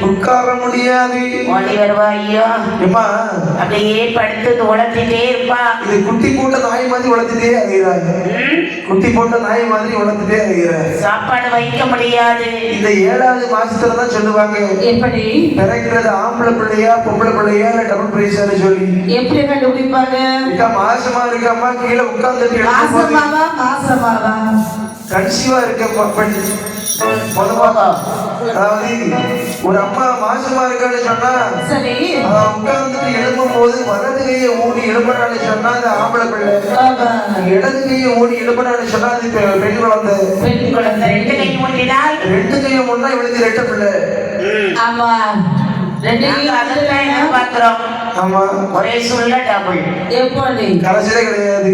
உட்கார முடியாது. அப்படியே படுத்து உழைச்சிட்டே இருப்பா. இது குட்டி போட்ட நாய் மாதிரி உழைச்சிட்டே அழைகிறாங்க. குட்டி போட்ட நாய் மாதிரி உழைச்சிட்டே அழைகிறாங்க. சாப்பாடு வைக்க முடியாது. இந்த 7வது மாசத்துலதான் சொல்லுவாங்க எப்படி பிறக்கிறது ஆம்பளை பிள்ளையா பொம்பளை பிள்ளையா டபுள் பிரைஸ்னு சொல்லி எப்படி கண்டுபிடிப்பாங்க. மாசமா இருக்காமா கீழே உட்கார்ந்துட்டு கன்சீவா இருக்க அதாவது ஒரு அம்மா மாசமா இருக்கான்னு சொன்னா உட்கார்ந்துட்டு எழுப்பும் போது வலது கையை ஊடி எழுப்புறான்னு சொன்னா அது ஆம்பளை பிள்ளை, இடது கையை ஊடி எழுப்புறான்னு சொன்னா அது பெண் குழந்தை. ரெண்டு கையை முன்னா இவளுக்கு ரெட்ட பிள்ளை. ஆமா ஒரே சொல்ல டபுள் எப்படி கடைசியில கிடையாது.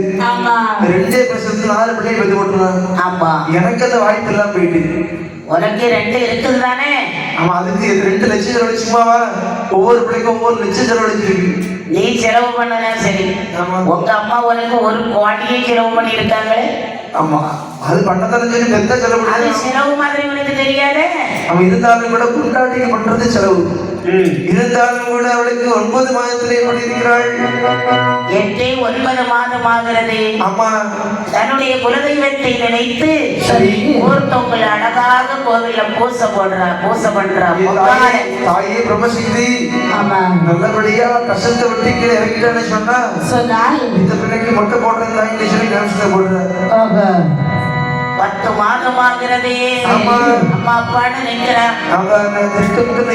ரெண்டே பிரசவத்துக்கு 4 பிள்ளை பெற்று போட்டுருவாங்க. ஆமா எனக்கு அந்த வாய்ப்பு எல்லாம் போயிட்டு உனக்கு 2 இருக்குது தானே. ஆமா அதுக்கு 2 லட்சம் செலவழிச்சுமாவா ஒவ்வொரு பிள்ளைக்கும் ஒவ்வொரு லட்சம் செலவழிச்சிருக்கு. நீ செலவு பண்ணனா சரி, உங்க அம்மா உனக்கு 1 கோடியே செலவு பண்ணி இருக்காங்களே. ஆமா அது பண்ணதாலும் சரி பெத்த செலவு. அது செலவு மாதிரி உனக்கு தெரியாதே. அவன் இருந்தாலும் கூட குண்டாட்டிக்கு பண்றது செலவு. இருந்தாலும் கூட அவளுக்கு 9 மாதத்திலே எப்படி இருக்கிறாள். 8 9 மாதம் ஆகிறது. ஆமா தன்னுடைய குலதெய்வத்தை நினைத்து ஒருத்தவங்களை அழகாக கோவில பூசை பண்றா. தாயே பிரம்மசக்தி நல்லபடியா கஷ்டத்தை விட்டு கீழே இறங்கிட்டான்னு சொன்னா இந்த பிள்ளைக்கு மொட்டை போடுறது தாயின்னு சொல்லி டான்ஸ்ல போடுற. 10 மாதம் ஆகிறது. அம்மா அப்பான்னு நினைக்கிறேன்.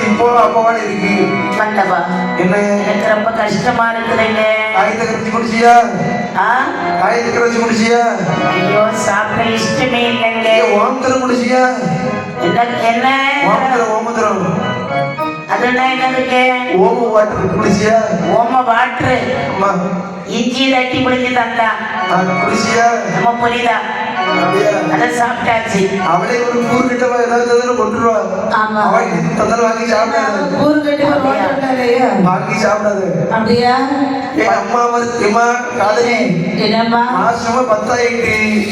இப்போ அப்பாவான இருக்கு பண்ணவா என்ன எனக்கு ரொம்ப கஷ்டமா இருக்குதுங்க. காயத்தை கரைச்சி குடிச்சியா? காயத்தை கரைச்சி குடிச்சியா? ஐயோ சாப்பிட இஷ்டமே இல்லைங்க. ஓமத்திரம் குடிச்சியா? என்ன ஓமத்திரம் அதுனா என்னதுக்கு? ஓம வாட்டர் குடிச்சியா? ஓம வாட்டர் இஞ்சி தட்டி குடிச்சு தந்தா குடிச்சியா? நம்ம புரியுதா? அத சாப்பிட்டாச்சு. அவளே ஒரு கூறு கிட்டவா ஏதாவது கொண்டுருவா. வாங்கி சாப்பிடாது. கூறு கிட்ட வாங்கி சாப்பிடாது. அப்படியா? அம்மா காதலி என்னம்மா மாசமா 10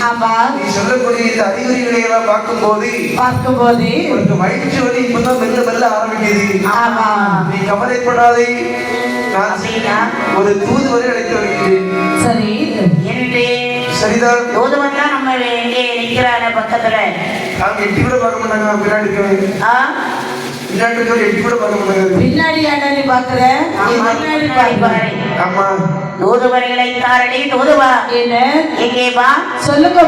ஆமா நீ சொல்லக்கூடிய இந்த அறிகுறிகளை எல்லாம் பார்க்கும்போது உனக்கு வயிற்று வலி இப்பதான் மெல்ல மெல்ல ஆரம்பிக்குது. ஆமா நீ கவலைப்படாதே, நான் ஒரு தூதுவரை அழைத்து வருகிறேன். சரி சரிதான். தூதுவன் தான் நம்ம எங்கே நிற்கிறான பக்கத்துல. நாங்க எட்டி கூட பார்க்க மாட்டாங்க. பின்னாடி எட்டி கூட பார்க்க மாட்டாங்க. பின்னாடி யாரு பாக்குற? பாரு. ஆமா தூதுவர்களை தாரடி தூதுவா என்ன எங்கே வா சொல்லுங்க.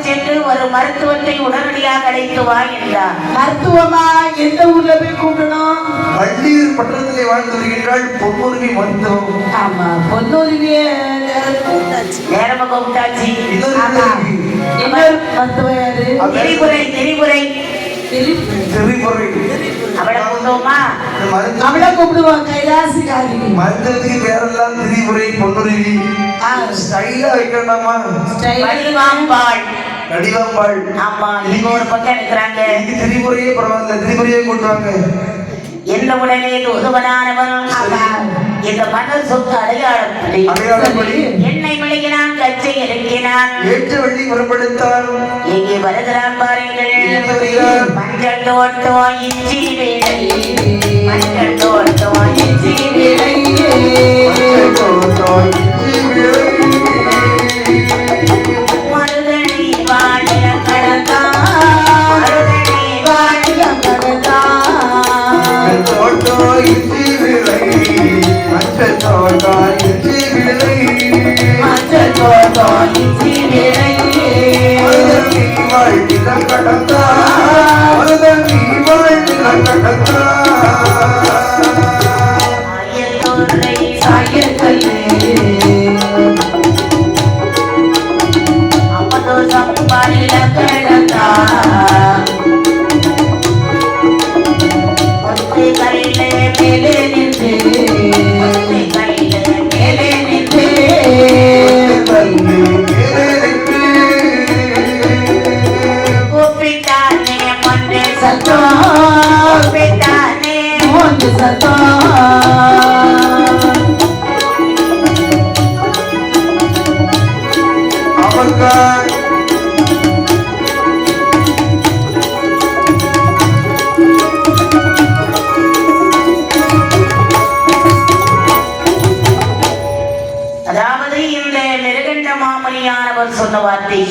சென்று ஒரு மருத்துவத்தை உடனடியாக அழைத்து வா என்றார். மருத்துவமா எந்த ஊர்ல போய் கூப்பிடணும்? வள்ளியூர் பட்டணத்திலே வாழ்ந்து வருகின்றாள் பொன்னுரிமை மருத்துவம். ஆமா பொன்னுரிமைய நேரமா கூப்பிட்டாச்சு. அவளை கூப்பிடுவோம் கைலாசிகாரி. மருத்துவத்துக்கு பேரெல்லாம் திரிபுரை பொன்னுரிமை. ஸ்டைலா வைக்கண்டாமா? நடிவாம்பாள். ஆமா இங்க ஒரு பக்கம் இருக்கிறாங்க. திரிபுரையே பரவாயில்ல, திரிபுரையே கொண்டுவாங்க. எந்த உடனே உதவனானவன் இந்த மன்னர் சொத்து அடையாளப்படி என்னை விளங்கினான், கச்சை இறங்கினான், ஏற்ற வள்ளி புறப்படுத்தான். எங்கே வருகிறான் பாருங்கள். மஞ்சள் தோட்டம் இஞ்சி வேலை, மஞ்சள் தோட்டம் இஞ்சி வேலை, மருதணி வாழிய கடந்தான், மருதணி வாழிய கடந்தான்.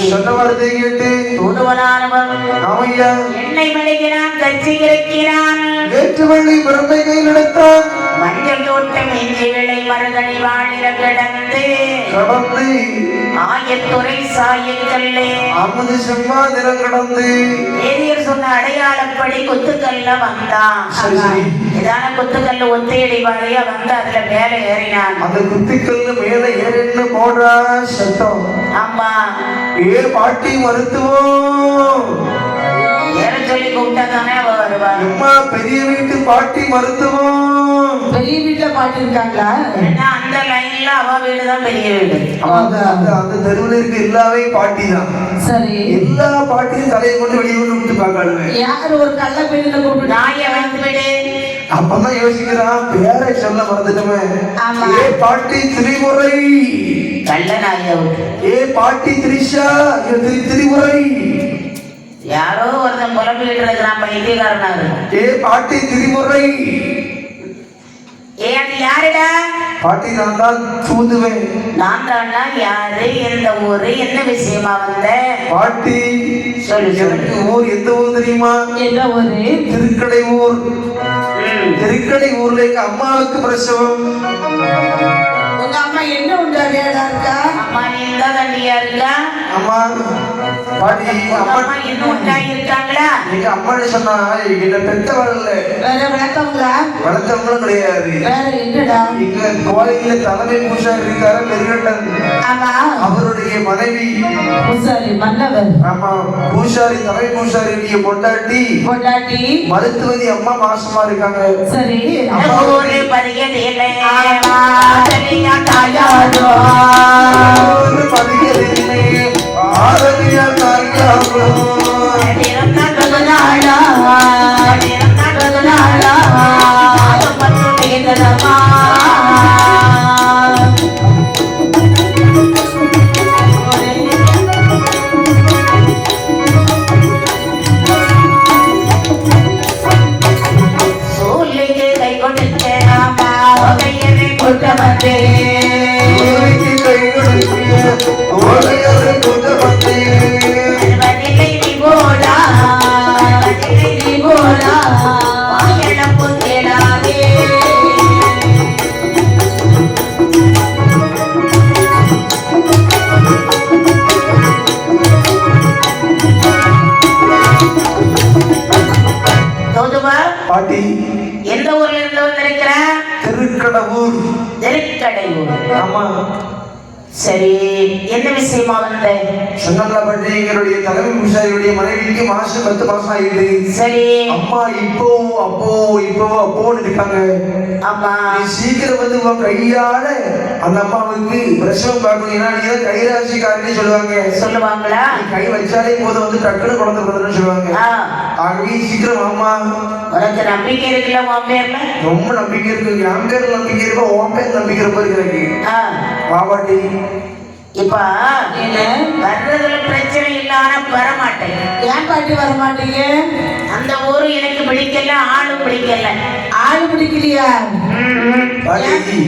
சொன்ன வார்த்தை கேட்டு தூதுவனானவன் ஆமையா எண்ணெய் மலைகிறான் கட்சி இறக்கிறான் வேற்றுவள்ளி பிரம்மை கையில் எடுத்தான் மஞ்சள் தோட்டம் இஞ்சி விளை மருதனி வாழில கிடந்து கடந்து ஆயத்துறை சாயக்கல்லே அமுது செவ்வா நிறம் கடந்து ஏரியர் சொன்ன அடையாளப்படி கொத்துக்கல்ல வந்தான். சரி, சரி. இதான கொத்துக்கல்ல ஒத்தையடி வாழையா வந்து அதுல மேல ஏறினான். அந்த குத்திக்கல்லு மேல ஏறின்னு போடுறா சத்தம். ஆமா, ஏ பாட்டி மருத்துவம் ஏற சொல்லி கூப்பிட்டா தானே அவ வருவா. அம்மா பெரிய வீட்டு பாட்டி மருத்துவம். பெரிய வீட்டுல பாட்டு இருக்காங்களா? ஏன்னா அந்த லைன்ல அவ வீடுதான் பெரிய வீடு. அந்த தெருவில் இருக்க எல்லாவே பாட்டி தான். சரி, எல்லா பாட்டியும் தலையை கொண்டு வெளியே விட்டு பார்க்காளுவேன். யாரு ஒரு கள்ள பெண்ணில கூப்பிட்டு நாயை வந்து விடு. அப்பதான் யோசிக்கிறான், பேரை சொல்ல மறந்துட்டுமே. ஆமா. ஏ பாட்டி திரிமுறை, கள்ள நாயை விட்டு. ஏ பாட்டி திரிஷா, திரிமுறை. யாரோ ஒருத்தன் புலம்பிக்கிட்டு இருக்கிறான், பைத்தியக்காரனாரு. ஏ பாட்டி திரிமுறை. ஏ அது யாருடா? பாட்டி நான் தான் தூதுவேன். நான் தானா? யாரு? எந்த ஊரு? என்ன விஷயமா வந்த? பாட்டி சொல்லு, சொல்லு. எனக்கு ஊர் எந்த ஊர் தெரியுமா? என்ன ஒரு திருக்கடை ஊர். திருக்கடை ஊர்ல எங்க அம்மாவுக்கு பிரசவம். உங்க அம்மா என்ன உண்டா வேடா இருக்கா? அம்மா நீ இந்த தண்டியா இருக்கா? அம்மா பாட்டி உங்க அம்மா இன்னும் உண்டா இருக்காங்களா? எங்க அம்மான்னு சொன்னா என்ன பெத்தவள் இல்ல, வேற விளக்கவங்களா? வளர்த்தவங்களும் கிடையாது. வேற என்னடா? எங்க கோயில தலைமை பூசாரி இருக்காரு பெருகட்டன், ஆமா, அவருடைய மனைவி. பூசாரி மன்னவர். ஆமா, பூசாரி தலைமை பூசாரி பொண்டாட்டி பொண்டாட்டி மருத்துவதி அம்மா மாசமா இருக்காங்க. சரி, ஊரு பதியதில்லை. தாயாரோ ஒரு பதிகதில்லை, ஆரதியா தாயாரோ. நாளா நாளா வேதனமா சூழ்நிலைக்கு கை கொடுத்த ஆமா கையனை கொட்ட வந்தே ஊருக்கு கை கொடுத்து ஓலையாரு கொண்டு வந்தேன். பதிலை நீ போடா, பதிலை நீ போடா, வாயளப்பு கேளாதே. தோதுவா, பாட்டி எந்த ஊர்ல இருந்து வந்திருக்கிற? திருக்கடவுர். திருக்கடையூர். ஆமா, சரி, என்ன விஷயமா வந்த? சொன்னல பாட்டி, எங்களுடைய தலைமை பூசாரியுடைய மனைவிக்கு மாசம் 10 மாசம் ஆயிடுது. சரி, அம்மா இப்போ அப்போன்னு இருக்காங்க. ஆமா, நீ சீக்கிரம் வந்து உன் கையால அந்த அம்மாவுக்கு பிரசவம் பார்க்கணும். ஏன்னா நீ தான் கைராசிக்காரன்னு சொல்லுவாங்க. சொல்லுவாங்களா? நீ கை வச்சாலே போதும் வந்து டக்குனு குழந்தை பிறந்தன்னு சொல்லுவாங்க. ஆ, ஆகவே சீக்கிரம் அம்மா. உனக்கு நம்பிக்கை இருக்குல்ல உன் பேர்ல? ரொம்ப நம்பிக்கை இருக்கு. என் பேர் நம்பிக்கை இருக்கா, உன் பேர் நம்பிக்கை இருப்பா எனக்கு. ஆ, பாபாட்டி இப்ப என்ன வர்றதுல பிரச்சனை இல்லாம வரமாட்டேன். ஏன் பாட்டி வர மாட்டீங்க? அந்த ஊரு எனக்கு பிடிக்கல, ஆளு பிடிக்கல. ஆளு பிடிக்கலையா? பாட்டி,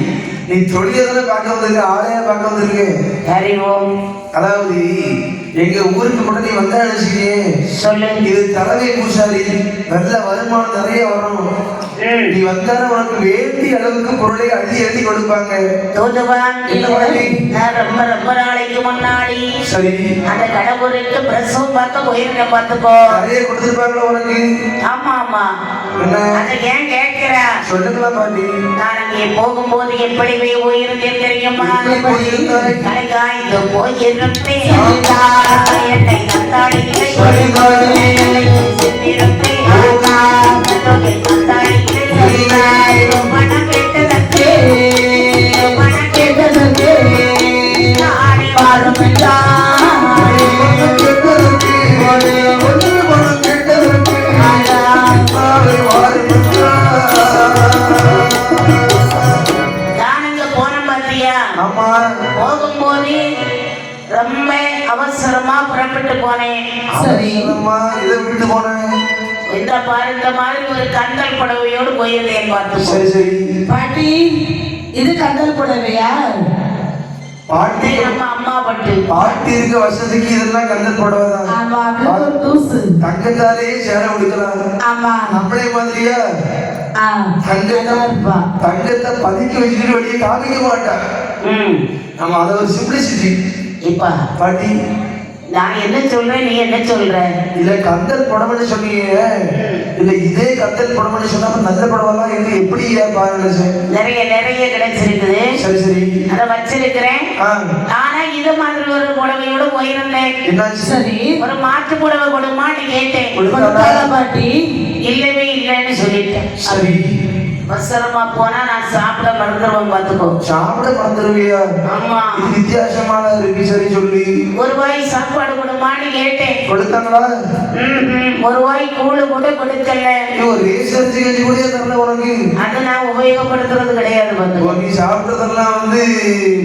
நீ தொழிலை பார்க்க வந்திருக்க, ஆளையா பார்க்க வந்திருக்க. அறிவோம், அதாவது எங்க ஊருக்கு கூட நீ வந்தா நினைச்சுக்கியே, சொல்லு. இது தலைமை பூசாரி, நல்ல வருமானம் நிறைய வரும். நீ வந்தால உனக்கு வேண்டிய அளவுக்கு பொருளை அள்ளி கொடுப்பாங்க. தோதுவா, என்ன வழி? நான் ரொம்ப நாளைக்கு முன்னாடி சரி, அந்த கடவுளுக்கு பிரசவம் பார்க்க போயிருக்கேன், பார்த்துக்கோ. நிறைய கொடுத்துருப்பாங்களா உனக்கு? ஆமா ஆமா. என்ன அதை ஏன் கேட்கிற? சொல்லுங்களா பாட்டி. நான் அங்கே போகும்போது எப்படி போய் போயிருந்தேன் தெரியுமா? எப்படி போயிருந்தாய்? கலைகாய்ந்து போயிருந்தேன். சரிதான். என்னை நந்தாடியிலே சரிதான். என்னை சென்றிருந்தேன். கதவை நந்தாடியிலே சரிதான். மனம் கெட்டதற்கு, மனம் கேட்டதற்கு நாடி பாரும் என்றார். கேட்டதற்கு, ஒன்று மனம் கேட்டதற்கு, நாளை வாருங்கள். நானுங்க போனேன் பாத்தியா? ஆமா, போகும்போது ரொம்ப அவசரமா புறப்பட்டு போனேன். சரி. அவசரமா இதை விட்டு போனேன். இந்த மாதிரி ஒரு கந்தல் புடவையோடு போயிருந்தேன், பார்த்து. சரி சரி. பாட்டி, இது கந்தல் புடவையா? பாட்டி நம்ம அம்மா பட்டு பாட்டி இருக்க வருஷத்துக்கு இதெல்லாம் கந்தல் புடவைதான். ஆமா அது ஒரு தூசு. தங்கத்தாலேயே சேலை உடுக்கலாம். ஆமா நம்மளே மாதிரியா நல்லா இருப்பா. தங்கத்தை பதுக்கி வச்சுட்டு வெளியே காமிக்க மாட்டான். நம்ம அதை ஒரு சிம்பிளிசிட்டி. இப்ப பாட்டி நான் என்ன சொல்றேன், நீ என்ன சொல்ற? இல்ல கந்தல் புடவைன்னு சொன்னீங்க. இல்ல இதே கந்தல் புடவைன்னு சொன்னா நல்ல புடவெல்லாம் எங்க எப்படி பாருங்க நிறைய நிறைய கிடைச்சிருக்குது. சரி சரி அத வச்சிருக்கிறேன். ஆனா இது மாதிரி ஒரு புடவையோட போயிருந்தேன். என்னாச்சு? சரி ஒரு மாற்று புடவை கொடுமான்னு கேட்டேன். கொடுத்தாளா பாட்டி? இல்லவே இல்லைன்னு சொல்லிட்டேன். சரி அவசரமா போனா நான் சாப்பிட மறந்துடுவேன், பாத்துக்கோ. சாப்பிட மறந்துடுவியா? ஆமா, இது வித்தியாசமான இருக்கு. சரி சொல்லி ஒரு வாய் சாப்பாடு கொடுமான்னு கேட்டேன். கொடுத்தாங்களா? ஒரு வாய் கூழு கூட கொடுக்கல. ஒரு ரேஷன் கஞ்சி கூட தரல உனக்கு. அது நான் உபயோகப்படுத்துறது கிடையாது. பாத்துக்கோ, நீ சாப்பிட்டதெல்லாம் வந்து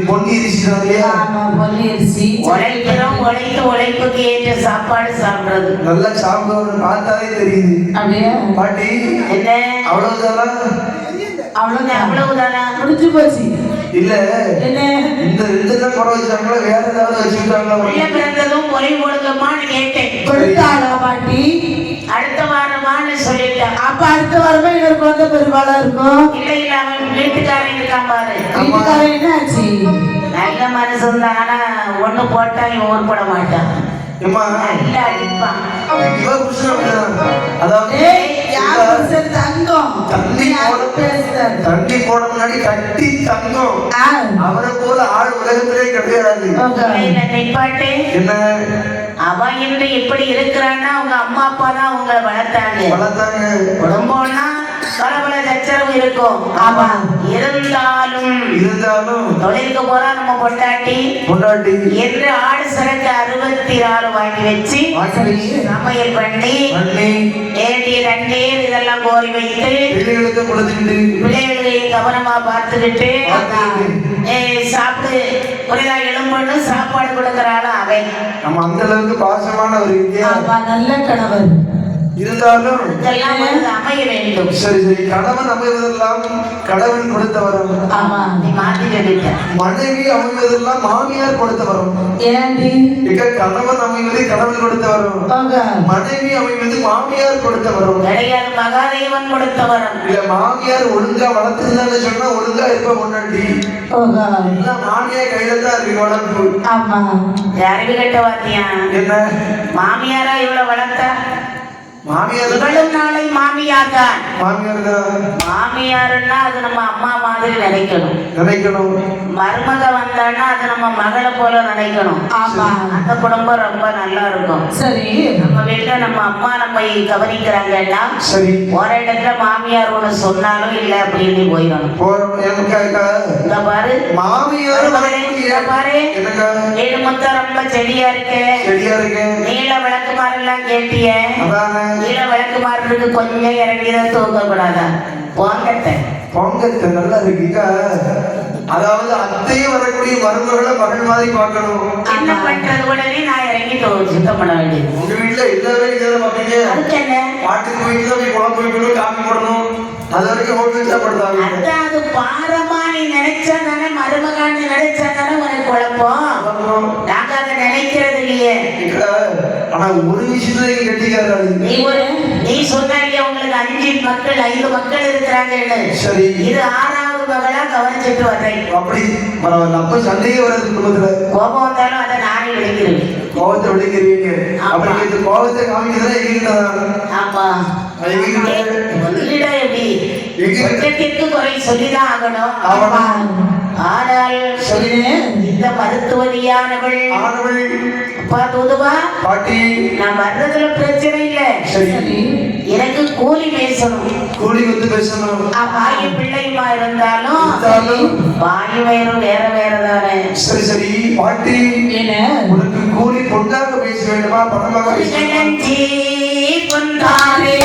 பொன்னி அரிசி தான் இல்லையா? ஆமா பொன்னி அரிசி. உழைக்கிறோம், உழைப்புக்கு ஏற்ற சாப்பாடு சாப்பிடுறது. நல்லா சாப்பிடுவோம் பார்த்தாலே தெரியுது. அப்படியே பாட்டி என்ன அவ்வளவுதானா? அவ்வளவுதானா? முடிஞ்சு போச்சு. இல்ல என்ன இந்த ரெண்டு தான் குறை வச்சாங்களா வேற ஏதாவது வச்சுக்கிட்டாங்களா? உள்ள பிறந்ததும் பொறி கொடுக்கமான்னு கேட்டேன். கொடுத்தாளா பாட்டி? அடுத்த வாரமான்னு சொல்லிட்டேன். அப்ப அடுத்த வாரமே இன்னொரு குழந்தை பெரும்பாலும் இருக்கும். இல்லை இல்ல, அவன் வீட்டுக்காரன் இருக்கான் பாரு. வீட்டுக்காரன் என்ன ஆச்சு? நல்ல மனுஷன் தான். ஆனா ஒண்ணு போட்டா இவன் உருப்பட மாட்டான். நல்லா அடிப்பான். தண்ணி போட முன்னாடி கட்டி தங்கம். அவரை போல ஆள் உலகத்திலே கிடையாது. நிப்பாட்டு. என்ன அவன் இன்று இப்படி இருக்கிறான்னா அவங்க அம்மா அப்பா தான் அவங்களை வளர்த்தாங்க. குடும்பம்னா பல சச்சரவு இருக்கும். ஆமா, இருந்தாலும் தொழிலுக்கு போறா நம்ம பொண்டாட்டி என்று ஆடு சரக்கு 64 வாங்கி வச்சு சமையல் பண்ணி ஏடி நண்டீர் இதெல்லாம் கோரி வைத்து பிள்ளைகளை கவனமா பார்த்துக்கிட்டு சாப்பிடு புரிதா எலும்புன்னு சாப்பாடு கொடுக்கறாலும் அவன் நம்ம அந்த அளவுக்கு பாசமான ஒரு நல்ல கணவர். இருந்தாலும் அமைய வேண்டும். சரி சரி கணவன் அமைவதெல்லாம் கடவுள் கொடுத்த வரும். ஆமா, நீ மாத்தி சொல்லிட்ட. மனைவி அமைவதெல்லாம் மாமியார் கொடுத்த வரும். கணவன் அமைவது கடவுள் கொடுத்த வரும். மனைவி அமைவது மாமியார் கொடுத்த வரும். கிடையாது, மகாதேவன் கொடுத்த வரும். இல்ல மாமியார் ஒழுங்கா வளர்த்துருந்தான்னு சொன்னா ஒழுங்கா இருப்ப முன்னாடி மாமியார் கையில தான் இருக்கு வளர்ப்பு. ஆமா, அறிவு கட்ட வாத்தியா என்ன மாமியாரா இவ்வளவு வளர்த்தா? மாமியார் இவளும் நாளை மாமியார் தான். மாமியார்னா அது நம்ம அம்மா மாதிரி நினைக்கணும். மருமக வந்தான்னா அது நம்ம மகளை போல நினைக்கணும். ஆமா, அந்த குடும்பம் ரொம்ப நல்லா இருக்கும். சரி, நம்ம வீட்டுல நம்ம அம்மா நம்ம கவனிக்கிறாங்கன்னா சரி, ஒரு இடத்துல மாமியார் ஒண்ணு சொன்னாலும் இல்ல அப்படின்னு போயிடணும். இந்த பாரு மாமியார் பாரு, ஏழு மொத்தம் ரொம்ப செடியா இருக்கு. நீல விளக்கு மாதிரி எல்லாம் கேட்டிய நீல விளக்கு மாறுறதுக்கு கொஞ்சம் இறங்கிதான் தூங்க கூடாதா? பொங்கத்தை நல்லா இருக்குங்க. அதாவது அத்தையும் வரக்கூடிய மருமகளை மகள் மாதிரி பார்க்கணும். என்ன பண்றது? உடனே நான் இறங்கி சுத்தம் பண்ண வேண்டியது. உங்க வீட்டுல எல்லா வேலையும் பாப்பீங்க. அதுக்கு என்ன? பாட்டுக்கு போயிட்டு தான் போய் குழம்பு வைக்கணும், காப்பி போடணும். அது வரைக்கும் ஹோட்டல் சாப்பிடுறாங்க. அது பாரமா நீ நினைச்சா தானே, மருமகான்னு நினைச்சா தானே உனக்கு குழப்பம். நாங்க அதை நினைக்கிறது இல்லையே. ஆனா ஒரு விஷயத்துல கட்டிக்காரு. நீ சொன்னாலே உங்களுக்கு 5 மக்கள் இருக்கிறாங்க. சரி, இது 6வது மகளா கவனிச்சுட்டு வர்றேன். அப்படி பரவாயில்ல. அப்ப சண்டையே வராது குடும்பத்துல. கோபம் வந்தாலும் அதை நானே விளைக்கிறேன். கோபத்தை விளைக்கிறீங்க. அப்படி இந்த கோபத்தை காமிக்கிறதா எங்கிட்ட. ஆமா, எப்படி குறை சொல்லிதான் ஆகணும். ஆனால் இந்த மருத்துவதியானவள் பாட்டி நான் வர்றதுல பிரச்சனை இல்லை. எனக்கு கூலி பேசணும். கூலி வந்து பேசணும். வாயு பிள்ளைமா இருந்தாலும் வாயு வயிறும் வேற வேற தானே. சரி சரி பாட்டி, உனக்கு கூலி பொண்ணாக பேச வேண்டுமா பணமாக பேச வேண்டுமா? பொன்னாரே